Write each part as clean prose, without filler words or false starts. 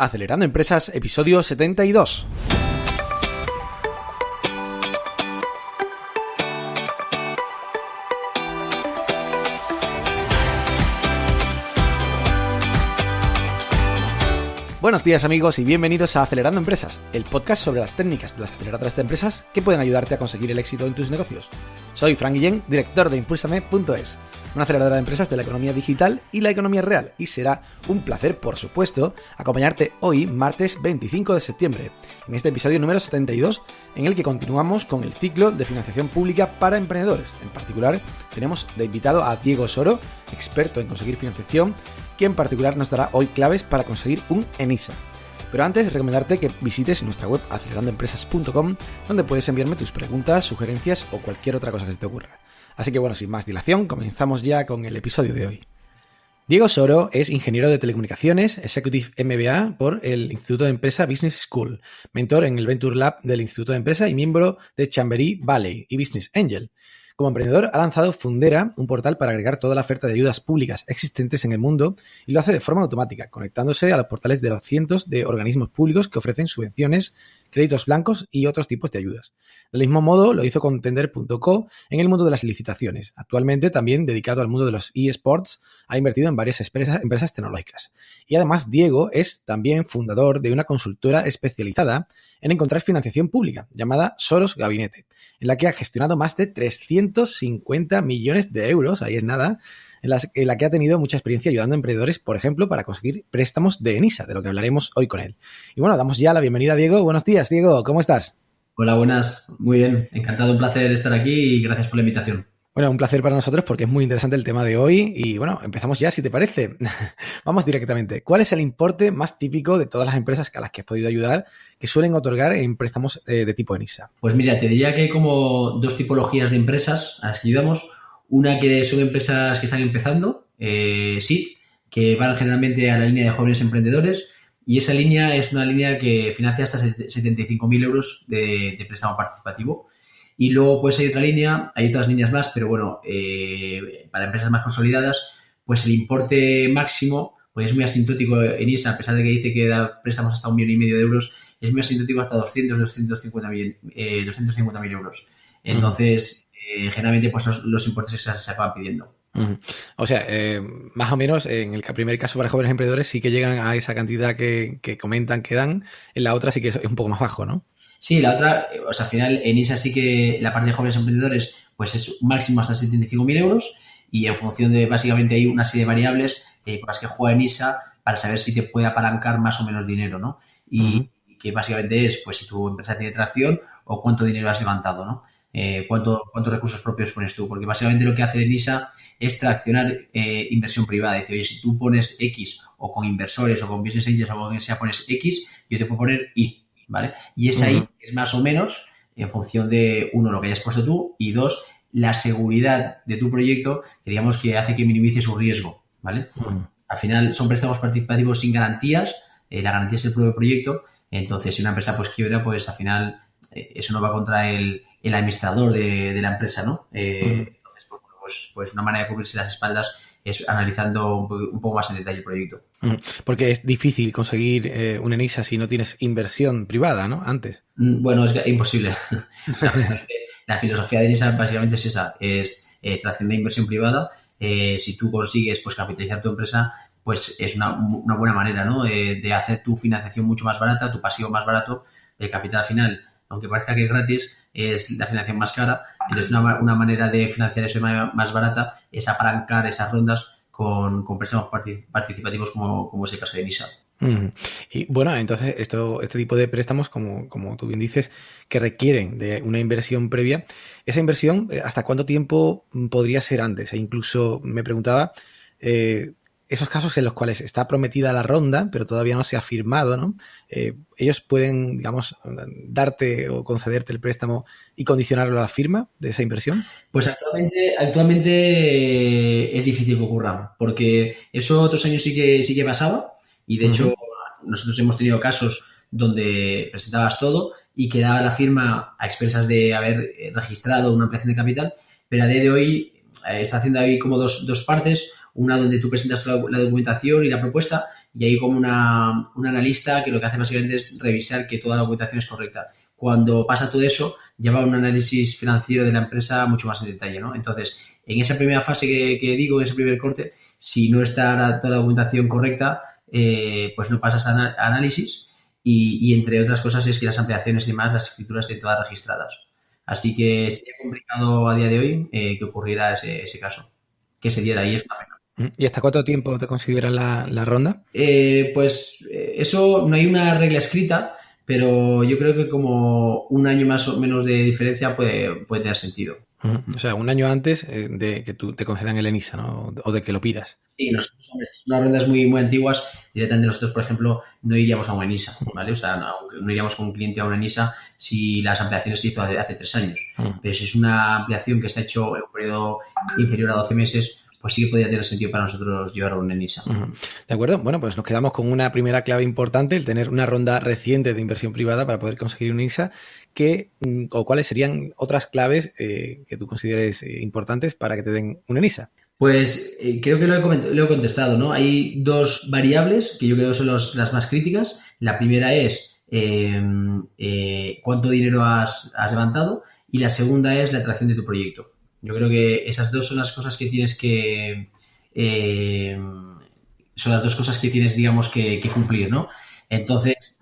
Acelerando Empresas, episodio 72. Buenos días amigos y bienvenidos a Acelerando Empresas, el podcast sobre las técnicas de las aceleradoras de empresas que pueden ayudarte a conseguir el éxito en tus negocios. Soy Fran Guillén, director de Impulsame.es, una aceleradora de empresas de la economía digital y la economía real, y será un placer, por supuesto, acompañarte hoy, martes 25 de septiembre, en este episodio número 72, en el que continuamos con el ciclo de financiación pública para emprendedores. En particular, tenemos de invitado a Diego Soro, experto en conseguir financiación, que en particular nos dará hoy claves para conseguir un ENISA. Pero antes, recomendarte que visites nuestra web acelerandoempresas.com, donde puedes enviarme tus preguntas, sugerencias o cualquier otra cosa que se te ocurra. Así que bueno, sin más dilación, comenzamos ya con el episodio de hoy. Diego Soro es ingeniero de telecomunicaciones, Executive MBA por el Instituto de Empresa Business School, mentor en el Venture Lab del Instituto de Empresa y miembro de Chambery Valley y Business Angel. Como emprendedor ha lanzado Fundera, un portal para agregar toda la oferta de ayudas públicas existentes en el mundo, y lo hace de forma automática, conectándose a los portales de los cientos de organismos públicos que ofrecen subvenciones, créditos blancos y otros tipos de ayudas. Del mismo modo lo hizo con Tender.co en el mundo de las licitaciones. Actualmente, también dedicado al mundo de los eSports, ha invertido en varias empresas tecnológicas. Y además Diego es también fundador de una consultora especializada en encontrar financiación pública, llamada Soros Gabinete, en la que ha gestionado más de 350 millones de euros, ahí es nada, en la que ha tenido mucha experiencia ayudando a emprendedores, por ejemplo, para conseguir préstamos de ENISA, de lo que hablaremos hoy con él. Y bueno, damos ya la bienvenida a Diego. Buenos días, Diego, ¿cómo estás? Hola, buenas. Muy bien. Encantado, un placer estar aquí y gracias por la invitación. Bueno, un placer para nosotros porque es muy interesante el tema de hoy y bueno, empezamos ya, si te parece. Vamos directamente. ¿Cuál es el importe más típico de todas las empresas a las que has podido ayudar que suelen otorgar en préstamos de tipo ENISA? Pues mira, te diría que hay como dos tipologías de empresas a las que ayudamos. Una que son empresas que están empezando, sí, que van generalmente a la línea de jóvenes emprendedores, y esa línea es una línea que financia hasta 75.000 euros de préstamo participativo. Y luego pues hay otra línea, hay otras líneas más, pero bueno, para empresas más consolidadas, pues el importe máximo, pues es muy asintótico en ISA, a pesar de que dice que da préstamos hasta 1,5 millones de euros, es muy asintótico hasta 250.000 euros. Entonces, generalmente pues los importes que se acaban pidiendo. O sea, más o menos en el primer caso para jóvenes emprendedores sí que llegan a esa cantidad que comentan que dan, en la otra sí que es un poco más bajo, ¿no? Sí, la otra, o sea, al final en ISA sí que la parte de jóvenes emprendedores pues es máximo hasta 75.000 euros y en función de, básicamente hay una serie de variables con las que juega en ISA para saber si te puede apalancar más o menos dinero, ¿no? Y que básicamente es, pues, si tu empresa tiene tracción o cuánto dinero has levantado, ¿no? ¿Cuántos recursos propios pones tú? Porque básicamente lo que hace NISA es traccionar inversión privada. Dice, oye, si tú pones X o con inversores o con business angels o con quien sea pones X, yo te puedo poner Y, ¿vale? Y esa Y es más o menos en función de, uno, lo que hayas puesto tú y dos, la seguridad de tu proyecto que digamos que hace que minimice su riesgo, ¿vale? Al final son préstamos participativos sin garantías, la garantía es el propio proyecto, entonces si una empresa pues quiebra, pues al final eso no va contra el administrador de la empresa, ¿no? Entonces, pues una manera de cubrirse las espaldas es analizando un poco más en detalle el proyecto. Porque es difícil conseguir un ENISA si no tienes inversión privada, ¿no? Antes. Bueno, es imposible. O sea, la filosofía de ENISA básicamente es esa, es tracción de inversión privada. Si tú consigues pues capitalizar tu empresa, pues es una buena manera, ¿no? De hacer tu financiación mucho más barata, tu pasivo más barato, el capital final, aunque parezca que es gratis, es la financiación más cara. Entonces, una manera de financiar eso más barata es apalancar esas rondas con préstamos participativos como es el caso de NISA. Y bueno, entonces este tipo de préstamos, como tú bien dices, que requieren de una inversión previa, esa inversión, ¿hasta cuánto tiempo podría ser antes? E incluso me preguntaba esos casos en los cuales está prometida la ronda, pero todavía no se ha firmado, ¿no? Ellos pueden, digamos, darte o concederte el préstamo y condicionarlo a la firma de esa inversión. Pues actualmente es difícil que ocurra, porque eso otros años sí que pasaba y de hecho nosotros hemos tenido casos donde presentabas todo y quedaba la firma a expensas de haber registrado una ampliación de capital, pero a día de hoy está haciendo ahí como dos partes. Una donde tú presentas la documentación y la propuesta y hay como un analista que lo que hace básicamente es revisar que toda la documentación es correcta. Cuando pasa todo eso, lleva un análisis financiero de la empresa mucho más en detalle, ¿no? Entonces, en esa primera fase que digo, en ese primer corte, si no está toda la documentación correcta, pues no pasas a análisis y entre otras cosas es que las ampliaciones y demás, las escrituras estén todas registradas. Así que sería complicado a día de hoy que ocurriera ese caso, que se diera, y es una pena. ¿Y hasta cuánto tiempo te consideran la ronda? Pues eso no hay una regla escrita, pero yo creo que como un año más o menos de diferencia puede tener sentido. O sea, un año antes de que tú te concedan el ENISA, ¿no? O de que lo pidas. Sí, nosotros, unas rondas muy antiguas, directamente nosotros, por ejemplo, no iríamos a una ENISA, ¿vale? O sea, no iríamos con un cliente a una ENISA si las ampliaciones se hizo hace 3 años. Pero si es una ampliación que se ha hecho en un periodo inferior a 12 meses, pues sí que podría tener sentido para nosotros llevar a una ENISA. De acuerdo. Bueno, pues nos quedamos con una primera clave importante, el tener una ronda reciente de inversión privada para poder conseguir una ENISA. ¿O cuáles serían otras claves que tú consideres importantes para que te den una ENISA? Pues creo que lo he contestado, ¿no? Hay 2 variables que yo creo son las más críticas. La primera es cuánto dinero has levantado, y la segunda es la atracción de tu proyecto. Yo creo que esas 2 son las cosas que tienes son las 2 cosas que tienes, digamos, que cumplir, ¿no? Entonces,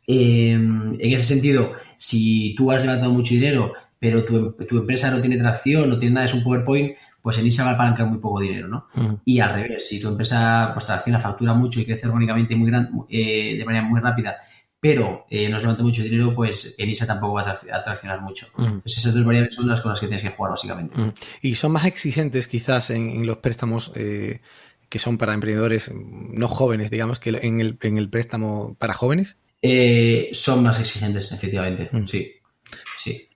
en ese sentido, si tú has levantado mucho dinero, pero tu empresa no tiene tracción, no tiene nada, es un PowerPoint, pues ENISA va a apalancar muy poco dinero, ¿no? Y al revés, si tu empresa pues tracciona, factura mucho y crece orgánicamente de manera muy rápida, pero no se levanta mucho dinero, pues ENISA tampoco va a traccionar mucho. Entonces esas 2 variables son las con las que tienes que jugar básicamente. Y son más exigentes quizás en los préstamos que son para emprendedores no jóvenes, digamos, que en el préstamo para jóvenes. Son más exigentes, efectivamente, sí.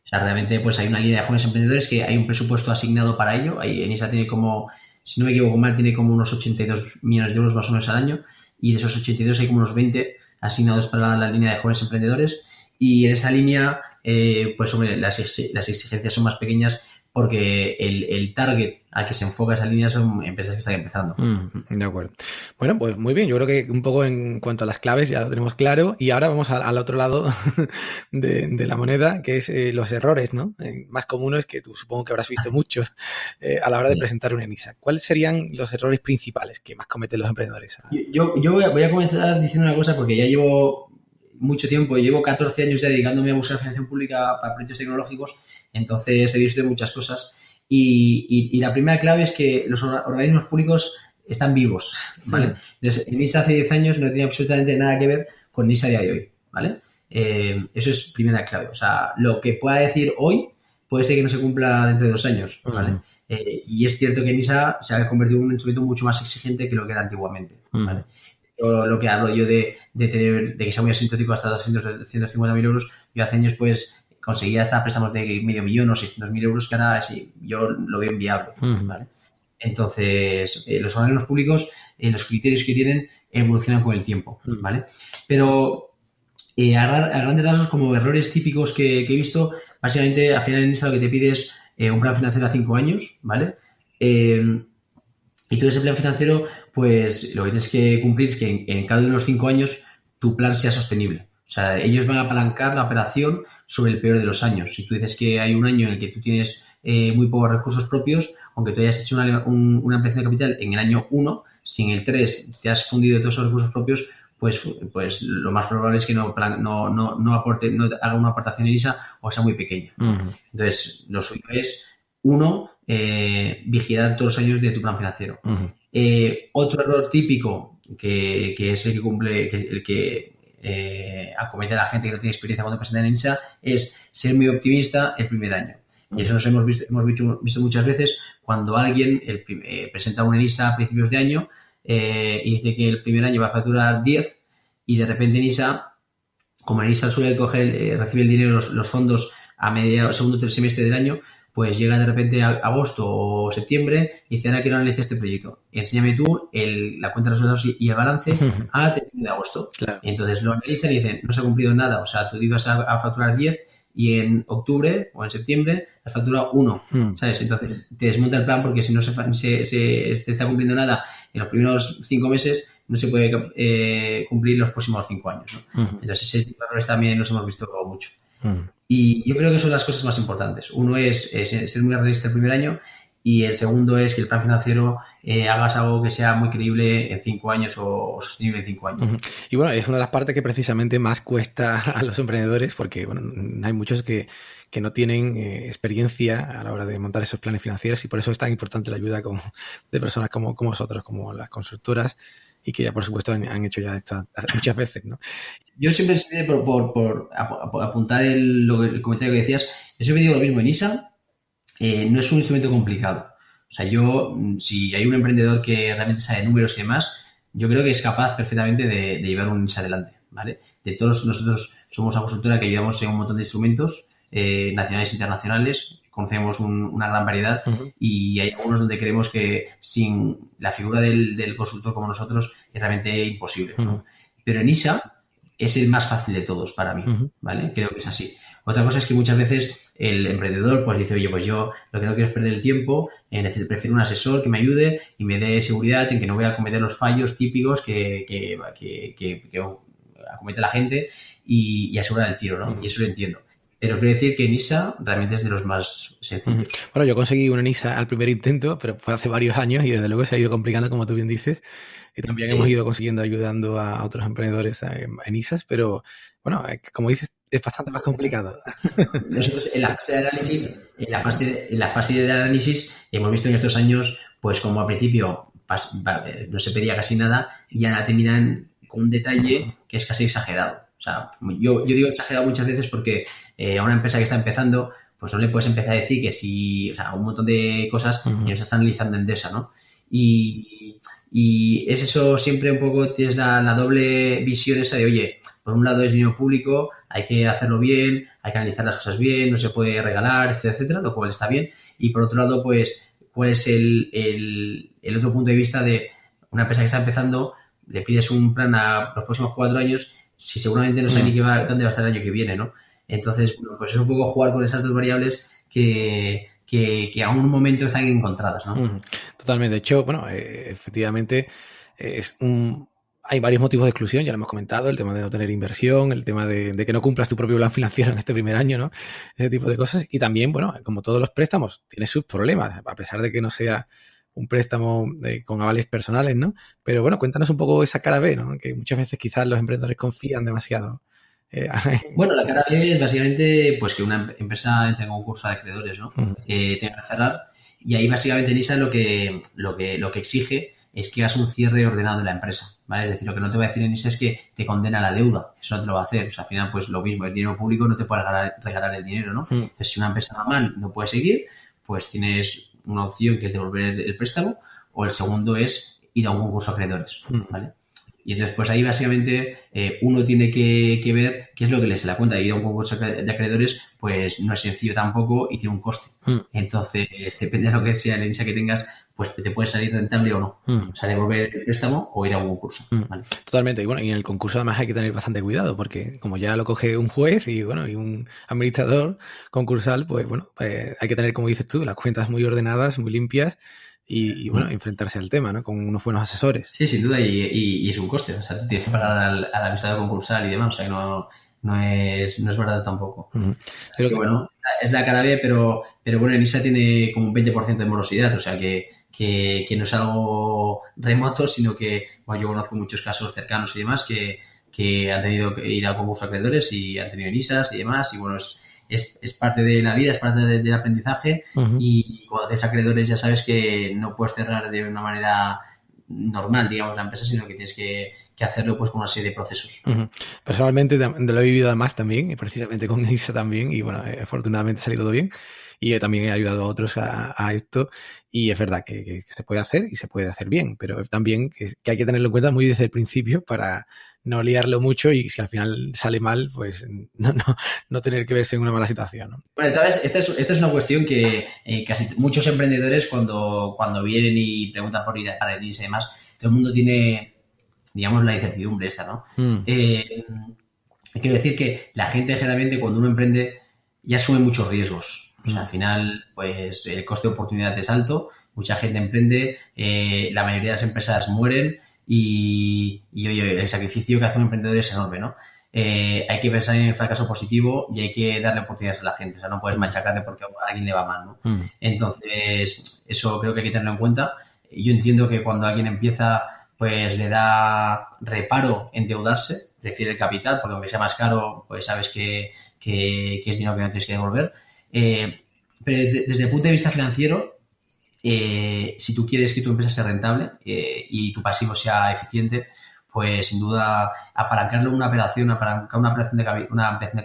O sea, realmente pues hay una línea de jóvenes emprendedores que hay un presupuesto asignado para ello. ENISA tiene como, si no me equivoco mal, tiene como unos 82 millones de euros más o menos al año, y de esos 82 hay como unos 20 asignados para la línea de jóvenes emprendedores, y en esa línea pues hombre, las exigencias son más pequeñas porque el target al que se enfoca esa línea son empresas que están empezando. De acuerdo. Bueno, pues muy bien. Yo creo que un poco en cuanto a las claves ya lo tenemos claro, y ahora vamos al otro lado de la moneda, que es los errores, ¿no? Más comunes, que tú supongo que habrás visto muchos a la hora de presentar una ENISA. ¿Cuáles serían los errores principales que más cometen los emprendedores? Yo voy a comenzar diciendo una cosa, porque ya llevo mucho tiempo, llevo 14 años ya dedicándome a buscar financiación pública para proyectos tecnológicos. Entonces he visto muchas cosas, y la primera clave es que los organismos públicos están vivos, ¿vale? Entonces, ENISA hace 10 años no tenía absolutamente nada que ver con ENISA a día de hoy, ¿vale? Eso es primera clave. O sea, lo que pueda decir hoy puede ser que no se cumpla dentro de 2 años, ¿vale? Y es cierto que ENISA se ha convertido en un instrumento mucho más exigente que lo que era antiguamente, ¿vale? Lo que hablo yo de que sea muy asintótico hasta 250.000 euros, yo hace años pues conseguía hasta préstamos de medio millón o 600.000 euros, que ahora sí, yo lo veo inviable, ¿vale? Entonces, los organismos públicos, los criterios que tienen evolucionan con el tiempo, ¿vale? Pero a grandes rasgos, como errores típicos que he visto, básicamente al final en ENISA lo que te pide es un plan financiero a 5 años, ¿vale? Y todo ese plan financiero, pues lo que tienes que cumplir es que en cada uno de los 5 años tu plan sea sostenible. O sea, ellos van a apalancar la operación sobre el peor de los años. Si tú dices que hay un año en el que tú tienes muy pocos recursos propios, aunque tú hayas hecho una ampliación de capital en el año 1, si en el 3 te has fundido de todos esos recursos propios, pues lo más probable es que no haga una aportación en ENISA o sea muy pequeña. Entonces, lo suyo es, vigilar todos los años de tu plan financiero. Otro error típico que es el que cumple, que es el que acomete a la gente que no tiene experiencia cuando presenta en ENISA, es ser muy optimista el primer año. Y eso nos hemos visto muchas veces cuando alguien presenta una ENISA a principios de año y dice que el primer año va a facturar 10, y de repente ENISA, como ENISA suele recibe el dinero, los fondos a segundo semestre del año, pues llega de repente a agosto o septiembre y dice: ahora quiero analizar este proyecto. Enséñame tú la cuenta de resultados y el balance a 31 de agosto. Claro. Entonces lo analizan y dicen: no se ha cumplido nada. O sea, tú ibas a facturar 10 y en octubre o en septiembre has facturado 1. ¿Sabes? Entonces te desmonta el plan, porque si no se está cumpliendo nada en los primeros 5 meses, no se puede cumplir los próximos 5 años, ¿no? Entonces, ese tipo de errores también los hemos visto mucho. Y yo creo que son las cosas más importantes. Uno es ser muy realista el primer año, y el segundo es que el plan financiero hagas algo que sea muy creíble en 5 años o sostenible en 5 años. Y bueno, es una de las partes que precisamente más cuesta a los emprendedores, porque bueno, hay muchos que no tienen experiencia a la hora de montar esos planes financieros, y por eso es tan importante la ayuda de personas como vosotros, como las consultoras, y que ya por supuesto han hecho ya esto muchas veces, ¿no? Yo siempre, por apuntar el comentario que decías, yo siempre digo lo mismo. En ISA no es un instrumento complicado. O sea, si hay un emprendedor que realmente sabe números y demás, yo creo que es capaz perfectamente de llevar un ISA adelante, ¿vale? De todos nosotros somos una consultora que ayudamos en un montón de instrumentos nacionales e internacionales, conocemos una gran variedad, y hay algunos donde creemos que sin la figura del consultor como nosotros es realmente imposible, ¿no? Pero en ISA es el más fácil de todos para mí, ¿vale? Creo que es así. Otra cosa es que muchas veces el emprendedor pues dice, oye, pues yo lo que no quiero es perder el tiempo, prefiero un asesor que me ayude y me dé seguridad en que no voy a cometer los fallos típicos que acomete la gente, y asegurar el tiro, ¿no? Y eso lo entiendo. Pero quiero decir que NISA realmente es de los más sencillos. Bueno, yo conseguí una NISA al primer intento, pero fue hace varios años, y desde luego se ha ido complicando, como tú bien dices. Y también hemos ido ayudando a otros emprendedores en ISAs, pero bueno, como dices, es bastante más complicado. Nosotros en la fase de análisis, en la fase de análisis hemos visto en estos años, pues como al principio no se pedía casi nada, y ahora terminan con un detalle que es casi exagerado. O sea, yo digo exagerado muchas veces porque a una empresa que está empezando, pues no le puedes empezar a decir que si, o sea, un montón de cosas que nos están analizando Endesa, ¿no? Y es eso, siempre un poco tienes la doble visión esa de, oye, por un lado es dinero público, hay que hacerlo bien, hay que analizar las cosas bien, no se puede regalar, etcétera, etcétera, lo cual está bien. Y por otro lado, pues, ¿cuál es el otro punto de vista de una empresa que está empezando? Le pides un plan a los próximos 4 años, si seguramente no sabe ni dónde va a estar el año que viene, ¿no? Entonces, bueno, pues es un poco jugar con esas dos variables que a un momento están encontradas, ¿no? Totalmente. De hecho, bueno, efectivamente hay varios motivos de exclusión, ya lo hemos comentado, el tema de no tener inversión, el tema de que no cumplas tu propio plan financiero en este primer año, ¿no? Ese tipo de cosas. Y también, bueno, como todos los préstamos, tiene sus problemas, a pesar de que no sea un préstamo con avales personales, ¿no? Pero bueno, cuéntanos un poco esa cara B, ¿no? Que muchas veces quizás los emprendedores confían demasiado. Bueno, la cara B es básicamente pues que una empresa tenga un curso de acreedores, ¿no? Tenga que cerrar, y ahí básicamente NISA lo que exige es que hagas un cierre ordenado de la empresa, ¿vale? Es decir, lo que no te va a decir NISA es que te condena la deuda, eso no te lo va a hacer. O sea, al final pues lo mismo, es dinero público, no te puedes regalar el dinero, ¿no? Entonces, si una empresa va mal, no puede seguir, pues tienes una opción que es devolver el préstamo, o el segundo es ir a un concurso de acreedores, ¿vale? Y entonces, pues ahí básicamente uno tiene que ver qué es lo que le se la cuenta. Ir a un concurso de acreedores, pues no es sencillo tampoco y tiene un coste. Entonces, depende de lo que sea la NISA que tengas, pues te puede salir rentable o no. O sea, devolver el préstamo o ir a un concurso. ¿Vale? Totalmente. Y bueno, y en el concurso además hay que tener bastante cuidado, porque como ya lo coge un juez y bueno, y un administrador concursal, pues bueno, hay que tener, como dices tú, las cuentas muy ordenadas, muy limpias. Y bueno, enfrentarse al tema, ¿no? Con unos buenos asesores. Sí, sin duda, y es un coste. O sea, tú tienes que pagar al administrador concursal y demás. O sea, que no es verdad tampoco. Pero que bueno, es la cara B, pero bueno, NISA tiene como un 20% de morosidad. O sea, que no es algo remoto, sino que, bueno, yo conozco muchos casos cercanos y demás que han tenido que ir al concurso de acreedores y han tenido NISAs y demás. Y bueno, es parte de la vida, es parte del aprendizaje, y cuando tienes acreedores ya sabes que no puedes cerrar de una manera normal, digamos, la empresa, sino que tienes que hacerlo pues con una serie de procesos. Personalmente lo he vivido además también, y precisamente con NISA también, y bueno, afortunadamente salió todo bien, y también he ayudado a otros a esto, y es verdad que se puede hacer y se puede hacer bien, pero también que hay que tenerlo en cuenta muy desde el principio para no liarlo mucho, y si al final sale mal, pues no tener que verse en una mala situación, ¿no? Bueno, tal vez esta es una cuestión que casi muchos emprendedores cuando vienen y preguntan por ir a NISA y demás, todo el mundo tiene, digamos, la incertidumbre esta, ¿no? Quiero decir que la gente generalmente cuando uno emprende ya asume muchos riesgos. O sea, al final, pues el coste de oportunidad es alto, mucha gente emprende, la mayoría de las empresas mueren, y oye, el sacrificio que hace un emprendedor es enorme, ¿no? Hay que pensar en el fracaso positivo y hay que darle oportunidades a la gente. O sea, no puedes machacarle porque a alguien le va mal, ¿no? Entonces, eso creo que hay que tenerlo en cuenta. Yo entiendo que cuando alguien empieza, pues le da reparo endeudarse, decir el capital, porque aunque sea más caro, pues sabes que es dinero que no tienes que devolver. Pero desde el punto de vista financiero, si tú quieres que tu empresa sea rentable y tu pasivo sea eficiente, pues sin duda apalancarlo en una ampliación de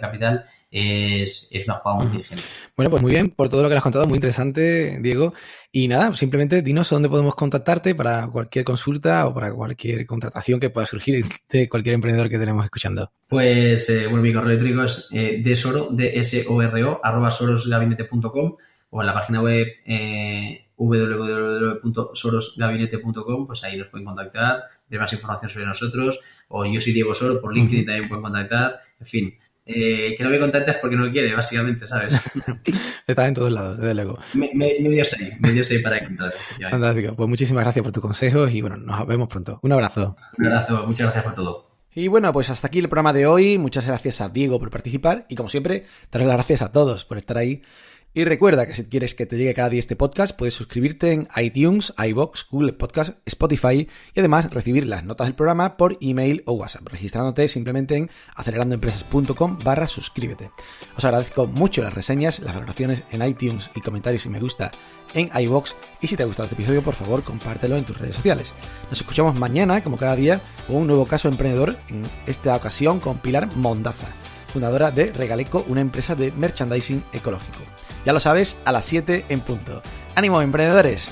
capital es una jugada muy inteligente. Bueno, pues muy bien por todo lo que has contado, muy interesante, Diego. Y nada, simplemente dinos dónde podemos contactarte para cualquier consulta o para cualquier contratación que pueda surgir de cualquier emprendedor que tenemos escuchando. Pues, mi correo electrónico es dsoro@sorosgabinete.com o en la página web www.sorosgabinete.com, pues ahí nos pueden contactar, ver más información sobre nosotros, o yo soy Diego Soro, por LinkedIn también pueden contactar, en fin. Que no me contactes porque no quiere, básicamente, ¿sabes? Está en todos lados, desde luego. Medio seis para encontrar. Fantástico. Pues muchísimas gracias por tus consejos y bueno, nos vemos pronto. Un abrazo. Un abrazo, muchas gracias por todo. Y bueno, pues hasta aquí el programa de hoy. Muchas gracias a Diego por participar y como siempre, daros las gracias a todos por estar ahí. Y recuerda que si quieres que te llegue cada día este podcast, puedes suscribirte en iTunes, iVoox, Google Podcast, Spotify y además recibir las notas del programa por email o WhatsApp, registrándote simplemente en acelerandoempresas.com/suscríbete. Os agradezco mucho las reseñas, las valoraciones en iTunes y comentarios y me gusta en iVoox. Y si te ha gustado este episodio, por favor, compártelo en tus redes sociales. Nos escuchamos mañana, como cada día, con un nuevo caso emprendedor, en esta ocasión con Pilar Mondaza, fundadora de Regaleco, una empresa de merchandising ecológico. Ya lo sabes, a las 7 en punto. ¡Ánimo, emprendedores!